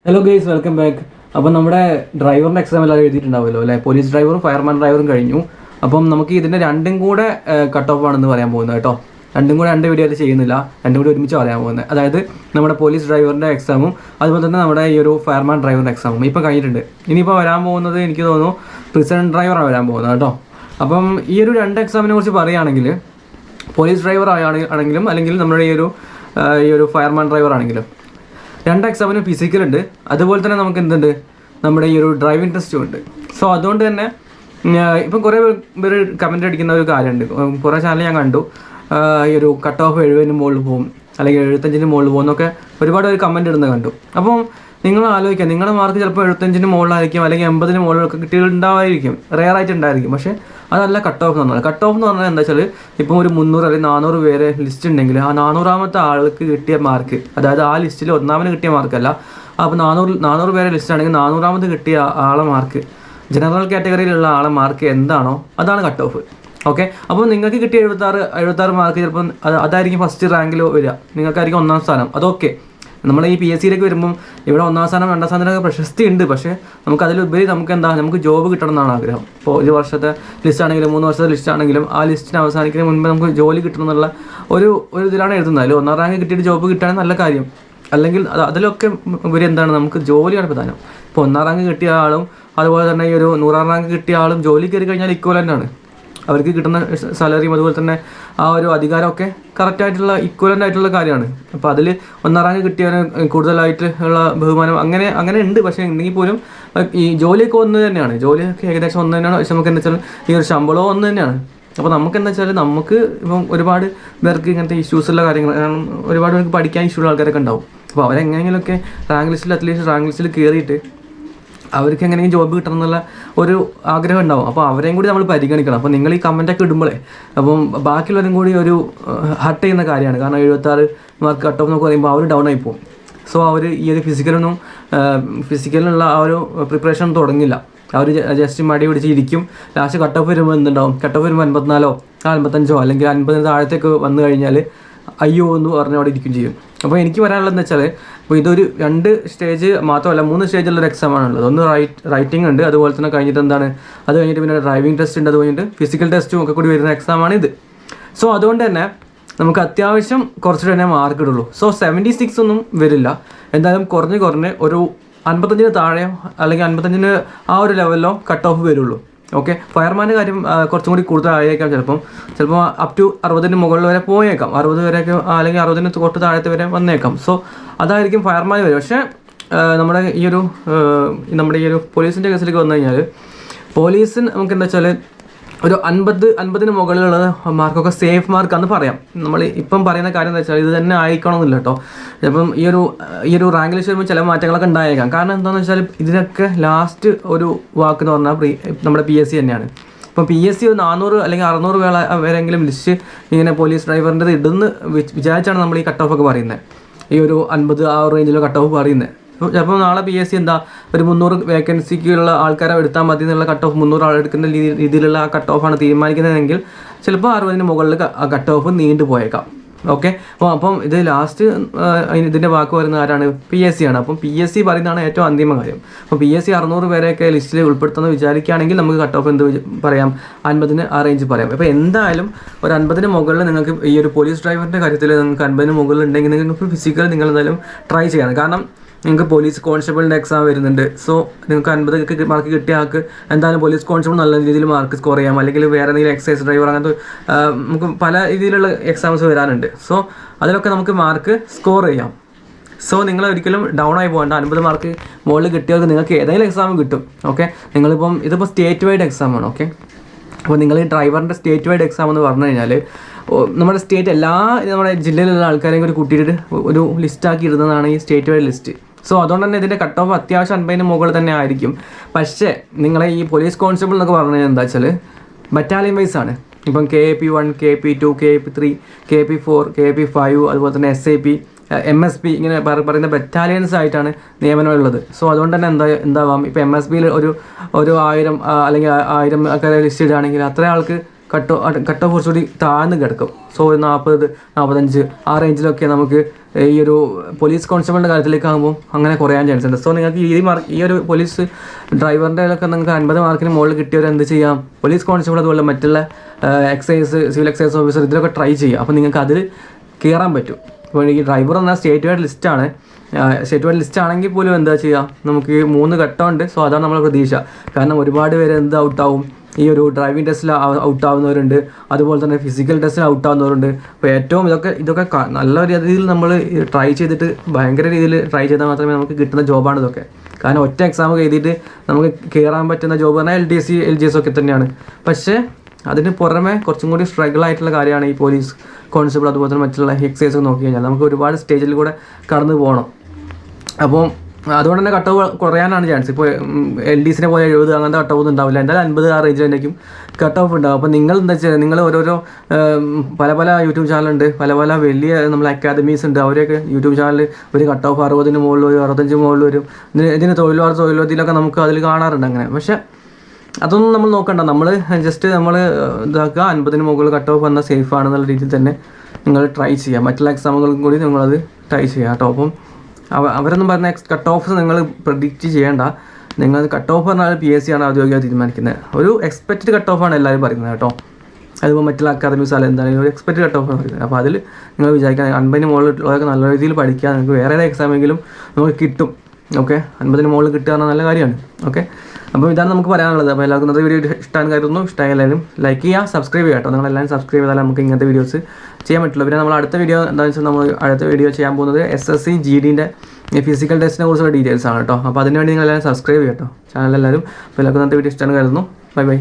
Hello guys, welcome back. അപ്പം നമ്മുടെ ഡ്രൈവറിൻ്റെ എക്സാം എല്ലാം എഴുതിയിട്ടുണ്ടാവുമല്ലോ അല്ലേ? പോലീസ് ഡ്രൈവറും ഫയർമാൻ ഡ്രൈവറും കഴിഞ്ഞു. അപ്പം നമുക്ക് ഇതിൻ്റെ രണ്ടും കൂടെ കട്ട് ഓഫ് ആണെന്ന് പറയാൻ പോകുന്നത് കേട്ടോ. രണ്ടും കൂടെ രണ്ട് വീഡിയോ ആയിട്ട് ചെയ്യുന്നില്ല, രണ്ടും കൂടി ഒരുമിച്ച് പറയാൻ പോകുന്നത്. അതായത് നമ്മുടെ പോലീസ് ഡ്രൈവറിൻ്റെ എക്സാമും അതുപോലെ തന്നെ നമ്മുടെ ഈ ഒരു ഫയർമാൻ ഡ്രൈവറിൻ്റെ എക്സാമും ഇപ്പം കഴിഞ്ഞിട്ടുണ്ട്. ഇനിയിപ്പോൾ വരാൻ പോകുന്നത് എനിക്ക് തോന്നുന്നു പ്രിസൺ ഡ്രൈവറാണ് വരാൻ പോകുന്നത് കേട്ടോ. അപ്പം ഈ ഒരു രണ്ട് എക്സാമിനെ കുറിച്ച് പറയുകയാണെങ്കിൽ പോലീസ് ഡ്രൈവർ ആണെങ്കിലും അല്ലെങ്കിൽ നമ്മുടെ ഈ ഒരു ഫയർമാൻ ഡ്രൈവർ ആണെങ്കിലും രണ്ട് എക്സാമിനും ഫിസിക്കലുണ്ട്. അതുപോലെ തന്നെ നമുക്ക് എന്തുണ്ട്, നമ്മുടെ ഈ ഒരു ഡ്രൈവിംഗ് ടെസ്റ്റും ഉണ്ട്. സോ അതുകൊണ്ട് തന്നെ ഇപ്പം കുറേ പേര് കമൻറ്റ് അടിക്കുന്ന ഒരു കാര്യമുണ്ട്. കുറേ ചാനൽ ഞാൻ കണ്ടു, ഈ ഒരു കട്ട് ഓഫ് 70 മുകളിൽ പോകും അല്ലെങ്കിൽ 75 മുകളിൽ പോകും എന്നൊക്കെ ഒരുപാട് പേര് കമൻറ്റ് ഇടുന്നത് കണ്ടു. അപ്പം നിങ്ങൾ ആലോചിക്കുക, നിങ്ങളുടെ മാർക്ക് ചിലപ്പോൾ 75 മുകളിലായിരിക്കും അല്ലെങ്കിൽ 80 മുകളിലൊക്കെ കിട്ടിയിട്ടുണ്ടാവായിരിക്കും, റെയർ ആയിട്ട് ഉണ്ടായിരിക്കും. പക്ഷേ അതല്ല കട്ട് ഓഫ് എന്ന് പറഞ്ഞാൽ. കട്ട് ഓഫ് എന്ന് പറഞ്ഞാൽ എന്താ വെച്ചാൽ ഇപ്പം ഒരു 300 അല്ലെങ്കിൽ 400 പേര് ലിസ്റ്റ് ഉണ്ടെങ്കിൽ ആ 400ാമത്തെ ആൾക്ക് കിട്ടിയ മാർക്ക്, അതായത് ആ ലിസ്റ്റിൽ ഒന്നാമത് കിട്ടിയ മാർക്കല്ല, അപ്പോൾ 400 പേരെ ലിസ്റ്റ് ആണെങ്കിൽ 400ാമത് കിട്ടിയ ആളെ മാർക്ക്, ജനറൽ കാറ്റഗറിയിലുള്ള ആളെ മാർക്ക് എന്താണോ അതാണ് കട്ട് ഓഫ്. ഓക്കെ, അപ്പോൾ നിങ്ങൾക്ക് കിട്ടിയ 76 മാർക്ക് ചിലപ്പം അതായിരിക്കും ഫസ്റ്റ് റാങ്കിൽ വരിക, നിങ്ങൾക്കായിരിക്കും 1ാം സ്ഥാനം. അതൊക്കെ നമ്മൾ ഈ PSCയിലേക്ക് വരുമ്പം ഇവിടെ 1ാം സ്ഥാനം 2ാം സ്ഥാനത്തിനൊക്കെ പ്രശസ്തി ഉണ്ട്. പക്ഷേ നമുക്കതിലുപരി നമുക്ക് ജോബ് കിട്ടണം എന്നാണ് ആഗ്രഹം. ഇപ്പോൾ ഒരു വർഷത്തെ ലിസ്റ്റ് ആണെങ്കിലും 3 വർഷത്തെ ലിസ്റ്റ് ആണെങ്കിലും ആ ലിസ്റ്റിന് അവസാനിക്കുന്നതിന് മുൻപ് നമുക്ക് ജോലി കിട്ടണം എന്നുള്ള ഒരു ഇതിലാണ് എഴുതുന്നത്. അതിൽ 1ാം റാങ്ക് കിട്ടിയിട്ട് ജോബ് കിട്ടുകയാണെങ്കിൽ നല്ല കാര്യം. അല്ലെങ്കിൽ അതിലൊക്കെ ഉപരി എന്താണ്, നമുക്ക് ജോലിയാണ് പ്രധാനം. ഇപ്പോൾ 1ാം റാങ്ക് കിട്ടിയ ആളും അതുപോലെ തന്നെ ഈ ഒരു 100ാം റാങ്ക് കിട്ടിയ ആളും ജോലി കയറി കഴിഞ്ഞാൽ ഈക്വലൻ്റ് ആണ്. അവർക്ക് കിട്ടുന്ന സാലറിയും അതുപോലെ തന്നെ ആ ഒരു അധികാരമൊക്കെ കറക്റ്റായിട്ടുള്ള ഈക്വലൻ്റ് ആയിട്ടുള്ള കാര്യമാണ്. അപ്പോൾ അതിൽ 1ാം റാങ്ക് കിട്ടിയവന് കൂടുതലായിട്ട് ഉള്ള ബഹുമാനം അങ്ങനെ ഉണ്ട്. പക്ഷേ ഉണ്ടെങ്കിൽ പോലും ഈ ജോലിയൊക്കെ ഒന്ന് തന്നെയാണ്, ജോലിയൊക്കെ ഏകദേശം ഒന്ന് തന്നെയാണ്. പക്ഷെ നമുക്ക് എന്താ വെച്ചാൽ ഈ ഒരു ശമ്പളവും ഒന്ന് തന്നെയാണ്. അപ്പോൾ നമുക്ക് എന്താ വെച്ചാൽ നമുക്ക് ഇപ്പം ഒരുപാട് പേർക്ക് ഇങ്ങനത്തെ ഇഷ്യൂസുള്ള കാര്യങ്ങൾ, കാരണം ഒരുപാട് പേർക്ക് പഠിക്കാൻ ഇഷ്യൂള്ള ആൾക്കാരൊക്കെ ഉണ്ടാവും. അപ്പോൾ അവരെങ്ങനെയെങ്കിലുമൊക്കെ അറ്റ്ലീസ്റ്റ് റാങ്ക് ലിസ്റ്റിൽ കയറിയിട്ട് അവർക്ക് എങ്ങനെയും ജോബ് കിട്ടണം എന്നുള്ള ഒരു ആഗ്രഹം ഉണ്ടാവും. അപ്പോൾ അവരെയും കൂടി നമ്മൾ പരിഗണിക്കണം. അപ്പോൾ നിങ്ങൾ ഈ കമൻറ്റൊക്കെ ഇടുമ്പോഴേ അപ്പം ബാക്കിയുള്ളവരും കൂടി ഒരു ഹർട്ട് ചെയ്യുന്ന കാര്യമാണ്. കാരണം 76 മാർക്ക് കട്ട് ഓഫ് എന്നൊക്കെ പറയുമ്പോൾ അവർ ഡൗൺ ആയി പോകും. സോ അവർ ഈ ഒരു ഫിസിക്കലിനുള്ള ആ ഒരു പ്രിപ്പറേഷൻ തുടങ്ങില്ല. അവർ ജസ്റ്റ് മടി പിടിച്ച് ഇരിക്കും. ലാസ്റ്റ് കട്ട് ഓഫ് വരുമ്പോൾ എന്തുണ്ടാവും, കട്ട് ഓഫ് വരുമ്പോൾ 54 55 അല്ലെങ്കിൽ 50 താഴത്തേക്ക് വന്നു കഴിഞ്ഞാൽ അയ്യോ എന്ന് പറഞ്ഞ് അവിടെ ഇരിക്കും ചെയ്യും. അപ്പോൾ എനിക്ക് പറയാനുള്ളതെന്ന് വെച്ചാൽ ഇപ്പോൾ ഇതൊരു 2 സ്റ്റേജ് മാത്രമല്ല 3 സ്റ്റേജിലുള്ളൊരു എക്സാമാണുള്ളത്. ഒന്ന് റൈറ്റിംഗ് ഉണ്ട്, അതുപോലെ തന്നെ കഴിഞ്ഞിട്ട് അത് കഴിഞ്ഞിട്ട് പിന്നെ ഡ്രൈവിംഗ് ടെസ്റ്റ് ഉണ്ട്, അത് കഴിഞ്ഞിട്ട് ഫിസിക്കൽ ടെസ്റ്റും ഒക്കെ കൂടി വരുന്ന എക്സാമാണ് ഇത്. സോ അതുകൊണ്ട് തന്നെ നമുക്ക് അത്യാവശ്യം കുറച്ചിട്ട് തന്നെ മാർക്ക് ഇടുള്ളൂ. സോ 76 ഒന്നും വരില്ല, എന്തായാലും കുറഞ്ഞ് ഒരു 55 താഴെയോ അല്ലെങ്കിൽ 55 ആ ഒരു ലെവലിലോ കട്ട് ഓഫ് വരുള്ളൂ. ഓക്കെ, ഫയർമാൻ്റെ കാര്യം കുറച്ചും കൂടി കൂടുതലായേക്കാം. ചിലപ്പോൾ അപ് ടു 60 മുകളിൽ വരെ പോയേക്കാം, 60 വരെയൊക്കെ അല്ലെങ്കിൽ 60 തൊട്ട് താഴത്തെ വരെ വന്നേക്കാം. സോ അതായിരിക്കും ഫയർമാൻ വരും. പക്ഷേ നമ്മുടെ ഈ ഒരു പോലീസിൻ്റെ കേസിലേക്ക് വന്നു കഴിഞ്ഞാൽ പോലീസിന് നമുക്ക് എന്താ വെച്ചാൽ ഒരു 50 മുകളിലുള്ള മാർക്കൊക്കെ സേഫ് മാർക്കാണെന്ന് പറയാം. നമ്മൾ ഇപ്പം പറയുന്ന കാര്യം എന്താ വെച്ചാൽ ഇത് തന്നെ ആയിക്കണമെന്നില്ല കേട്ടോ. ചിലപ്പം ഈ ഒരു റാങ്ക് ലിസ്റ്റ് വരുമ്പോൾ ചില മാറ്റങ്ങളൊക്കെ ഉണ്ടായേക്കാം. കാരണം എന്താണെന്ന് വെച്ചാൽ ഇതിനൊക്കെ ലാസ്റ്റ് ഒരു വാക്ക് എന്ന് പറഞ്ഞാൽ നമ്മുടെ PSC തന്നെയാണ്. ഇപ്പം PSC 400 അല്ലെങ്കിൽ 600 വരെയെങ്കിലും ലിസ്റ്റ് ഇങ്ങനെ പോലീസ് ഡ്രൈവറിൻ്റെ ഇടുന്ന് വിചാരിച്ചാണ് നമ്മൾ ഈ കട്ട് ഓഫ് ഒക്കെ പറയുന്നത്. ഈ ഒരു 50 ആ റേഞ്ചിലോ കട്ട് ഓഫ് പറയുന്നത്. ചിലപ്പോൾ നാളെ PSC ഒരു 300 വേക്കൻസിക്കുള്ള ആൾക്കാരെ എടുത്താൽ മതി എന്നുള്ള കട്ട് ഓഫ് 300 ആളെടുക്കുന്ന രീതിയിലുള്ള ആ കട്ട് ഓഫാണ് തീരുമാനിക്കുന്നതെങ്കിൽ ചിലപ്പോൾ 60 മുകളിൽ ആ കട്ട് ഓഫ് നീണ്ടു പോയേക്കാം. ഓക്കെ, അപ്പം ഇത് ലാസ്റ്റ് ഇതിൻ്റെ വാക്ക് വരുന്ന ആരാണ്? PSC ആണ്. അപ്പം PSC പറയുന്നതാണ് ഏറ്റവും അന്തിമ കാര്യം. അപ്പോൾ PSC 600 പേരെയൊക്കെ ലിസ്റ്റിൽ ഉൾപ്പെടുത്തുന്നത് വിചാരിക്കുകയാണെങ്കിൽ നമുക്ക് കട്ട് ഓഫ് എന്ത് പറയാം, 50 ആ റേഞ്ച് പറയാം. അപ്പോൾ എന്തായാലും ഒരു 50 മുകളിൽ നിങ്ങൾക്ക് ഈ ഒരു പോലീസ് ഡ്രൈവറിൻ്റെ കാര്യത്തിൽ നിങ്ങൾക്ക് 50 മുകളിൽ ഉണ്ടെങ്കിൽ നിങ്ങൾക്ക് ഫിസിക്കൽ നിങ്ങൾ എന്തായാലും ട്രൈ ചെയ്യണം. കാരണം നിങ്ങൾക്ക് പോലീസ് കോൺസ്റ്റബിളിൻ്റെ എക്സാം വരുന്നുണ്ട്. സോ നിങ്ങൾക്ക് 50 മാർക്ക് കിട്ടിയ ആൾക്ക് എന്തായാലും പോലീസ് കോൺസ്റ്റബിൾ നല്ല രീതിയിൽ മാർക്ക് സ്കോർ ചെയ്യാം, അല്ലെങ്കിൽ വേറെ എന്തെങ്കിലും എക്സൈസ് ഡ്രൈവർ അങ്ങനത്തെ നമുക്ക് പല രീതിയിലുള്ള എക്സാംസ് വരാനുണ്ട്. സോ അതിലൊക്കെ നമുക്ക് മാർക്ക് സ്കോർ ചെയ്യാം. സോ നിങ്ങൾ ഒരിക്കലും ഡൗൺ ആയി പോകേണ്ട. 50 മാർക്ക് മുകളിൽ കിട്ടിയവർക്ക് നിങ്ങൾക്ക് ഏതെങ്കിലും എക്സാം കിട്ടും. ഓക്കെ, ഇതിപ്പോൾ സ്റ്റേറ്റ് വൈഡ് എക്സാമാണ്. ഓക്കെ, അപ്പോൾ നിങ്ങൾ ഈ ഡ്രൈവറിൻ്റെ സ്റ്റേറ്റ് വൈഡ് എക്സാം എന്ന് പറഞ്ഞു കഴിഞ്ഞാൽ നമ്മുടെ സ്റ്റേറ്റ് നമ്മുടെ ജില്ലയിലുള്ള ആൾക്കാരെയും കൂടി കൂട്ടിയിട്ട് ഒരു ലിസ്റ്റാക്കി ഇടുന്നതാണ് ഈ സ്റ്റേറ്റ് വൈഡ് ലിസ്റ്റ്. സോ അതുകൊണ്ട് തന്നെ ഇതിൻ്റെ കട്ട് ഓഫ് അത്യാവശ്യം 50 മുകളിൽ തന്നെ ആയിരിക്കും. പക്ഷേ നിങ്ങളെ ഈ പോലീസ് കോൺസ്റ്റബിൾ എന്നൊക്കെ പറഞ്ഞു കഴിഞ്ഞാൽ എന്താ വെച്ചാൽ ബറ്റാലിയൻ വൈസ് ആണ്. ഇപ്പം KP1, KP2, KP3, KP4, KP5 അതുപോലെ തന്നെ SIP, MSP ഇങ്ങനെ പറയുന്ന ബറ്റാലിയൻസ് ആയിട്ടാണ് നിയമനമുള്ളത്. സോ അതുകൊണ്ട് തന്നെ എന്താവാം, ഇപ്പോൾ MSPയിൽ ഒരു 1000 അല്ലെങ്കിൽ 1000 ആൾക്കാരെ ലിസ്റ്റ് ഇടുകയാണെങ്കിൽ അത്ര ആൾക്ക് കട്ട് ഓഫ് കുറച്ചുകൂടി താഴ്ന്ന് കിടക്കും. സോ 40, 45 ആ റേഞ്ചിലൊക്കെ നമുക്ക് ഈ ഒരു പോലീസ് കോൺസ്റ്റബിളിൻ്റെ കാര്യത്തിലേക്ക് ആകുമ്പോൾ അങ്ങനെ കുറയാൻ ചാൻസ് ഉണ്ട്. സോ നിങ്ങൾക്ക് ഈ ഒരു പോലീസ് ഡ്രൈവറിൻ്റെ ഒക്കെ നിങ്ങൾക്ക് 50 മാർക്കിന് മുകളിൽ കിട്ടിയവർ എന്ത് ചെയ്യാം, പോലീസ് കോൺസ്റ്റബിൾ അതുപോലെ മറ്റുള്ള എക്സൈസ്, സിവിൽ എക്സൈസ് ഓഫീസർ ഇതിലൊക്കെ ട്രൈ ചെയ്യുക. അപ്പോൾ നിങ്ങൾക്ക് അതിൽ കയറാൻ പറ്റും. ഇപ്പോൾ ഈ ഡ്രൈവർ എന്നാൽ സ്റ്റേറ്റ് വൈഡ് ലിസ്റ്റാണ്. സ്റ്റേറ്റ് വൈഡ് ലിസ്റ്റ് ആണെങ്കിൽ പോലും എന്താ ചെയ്യുക, നമുക്ക് 3 ഘട്ടമുണ്ട്. സോ അതാണ് നമ്മളെ പ്രതീക്ഷ. കാരണം ഒരുപാട് പേര് എന്ത് ഔട്ടാവും, ഈ ഒരു ഡ്രൈവിംഗ് ടെസ്റ്റിൽ ഔട്ടാവുന്നവരുണ്ട്, അതുപോലെ തന്നെ ഫിസിക്കൽ ടെസ്റ്റിൽ ഔട്ടാവുന്നവരുണ്ട്. അപ്പോൾ ഏറ്റവും ഇതൊക്കെ നല്ല രീതിയിൽ നമ്മൾ ട്രൈ ചെയ്തിട്ട് ഭയങ്കര രീതിയിൽ ട്രൈ ചെയ്താൽ മാത്രമേ നമുക്ക് കിട്ടുന്ന ജോബാണ് ഇതൊക്കെ. കാരണം ഒറ്റ എക്സാം എഴുതിയിട്ട് നമുക്ക് കയറാൻ പറ്റുന്ന ജോബ് പറഞ്ഞാൽ LDC LGS ഒക്കെ തന്നെയാണ്. പക്ഷേ അതിന് പുറമെ കുറച്ചും കൂടി സ്ട്രഗിൾ ആയിട്ടുള്ള കാര്യമാണ് ഈ പോലീസ് കോൺസ്റ്റബിൾ അതുപോലെ തന്നെ മറ്റുള്ള എക്സൈസ് നോക്കി കഴിഞ്ഞാൽ നമുക്ക് ഒരുപാട് സ്റ്റേജിൽ കൂടെ കടന്നു പോകണം. അപ്പോൾ അതുകൊണ്ട് തന്നെ കട്ട് ഓഫ് കുറയാനാണ് ചാൻസ്. ഇപ്പോൾ LDCനെ പോലെ 70 അങ്ങനത്തെ കട്ട് ഓഫ് ഉണ്ടാവില്ല. എന്തായാലും 50 ആ റേഞ്ചിൽ തന്നെയായിരിക്കും കട്ട് ഓഫ് ഉണ്ടാവും. അപ്പോൾ നിങ്ങൾ എന്താ വെച്ചാൽ നിങ്ങൾ ഓരോരോ പല യൂട്യൂബ് ചാനലുണ്ട്, പല വലിയ നമ്മൾ അക്കാദമീസ് ഉണ്ട്. അവരൊക്കെ യൂട്യൂബ് ചാനൽ ഒരു കട്ട് ഓഫ് 60 മുകളിൽ വരും, 65 മുകളിൽ വരും. ഇതിന് തൊഴിലൊക്കെ നമുക്ക് അതിൽ കാണാറുണ്ട് അങ്ങനെ. പക്ഷേ അതൊന്നും നമ്മൾ നോക്കണ്ട. നമ്മൾ ജസ്റ്റ് നമ്മൾ ഇതാക്കുക, 50 മുകളിൽ കട്ട് ഓഫ് വന്നാൽ സേഫ് ആണെന്നുള്ള രീതിയിൽ തന്നെ നിങ്ങൾ ട്രൈ ചെയ്യുക. മറ്റുള്ള എക്സാമുകൾക്കും കൂടി നിങ്ങളത് ട്രൈ ചെയ്യുക കേട്ടോ. അപ്പം അവരൊന്നും പറഞ്ഞ കട്ട് ഓഫ് നിങ്ങൾ പ്രെഡിക്റ്റ് ചെയ്യേണ്ട. നിങ്ങൾ കട്ട് ഓഫ് പറഞ്ഞാൽ PSC ആണ് ഔദ്യോഗികമായി തീരുമാനിക്കുന്നത്. ഒരു എക്സ്പെക്റ്റഡ് കട്ട് ഓഫാണ് എല്ലാവരും പറയുന്നത് കേട്ടോ. അതിപ്പോൾ മറ്റുള്ള അക്കാദമീസ് അല്ല എന്തായാലും ഒരു എക്സ്പെക്റ്റഡ് കട്ട് ഓഫാണ് പറയുന്നത്. അപ്പോൾ അതിൽ നിങ്ങൾ വിചാരിക്കാൻ 50 മുകളിലുള്ളതൊക്കെ നല്ല രീതിയിൽ പഠിക്കുക. നിങ്ങൾക്ക് വേറെ ഏത് എക്സാമെങ്കിലും നമുക്ക് കിട്ടും. ഓക്കെ, 50 മുകളിൽ കിട്ടുക എന്നാൽ നല്ല കാര്യമാണ്. ഓക്കെ, അപ്പോൾ ഇതാണ് നമുക്ക് പറയാനുള്ളത്. അപ്പോൾ എല്ലാവർക്കും ഇന്നത്തെ വീഡിയോ ഇഷ്ടമാണ് കരുതുന്നു. ഇഷ്ടമായി എല്ലാവരും ലൈക്ക് ചെയ്യുക, സബ്സ്ക്രൈബ് ചെയ്യുക കേട്ടോ. നിങ്ങളെല്ലാവരും സബ്സ്ക്രൈബ് ചെയ്താൽ നമുക്ക് ഇങ്ങനത്തെ വീഡിയോസ് ചെയ്യാൻ പറ്റുള്ളൂ. പിന്നെ നമ്മൾ അടുത്ത വീഡിയോ എന്താണെന്ന് വെച്ചാൽ നമ്മൾ അടുത്ത വീഡിയോ ചെയ്യാൻ പോകുന്നത് SSC GDൻ്റെ ഫിസിക്കൽ ടെസ്റ്റിനെ കുറിച്ചുള്ള ഡീറ്റെയിൽസ് ആണ് കേട്ടോ. അപ്പോൾ അതിനുവേണ്ടി നിങ്ങളെല്ലാവരും സബ്സ്ക്രൈബ് ചെയ്യുക കേട്ടോ ചാനലെല്ലാവരും. അപ്പോൾ എല്ലാവർക്കും ഇന്നത്തെ വീഡിയോ ഇഷ്ടമാണ് കരുതുന്നു. ബൈ.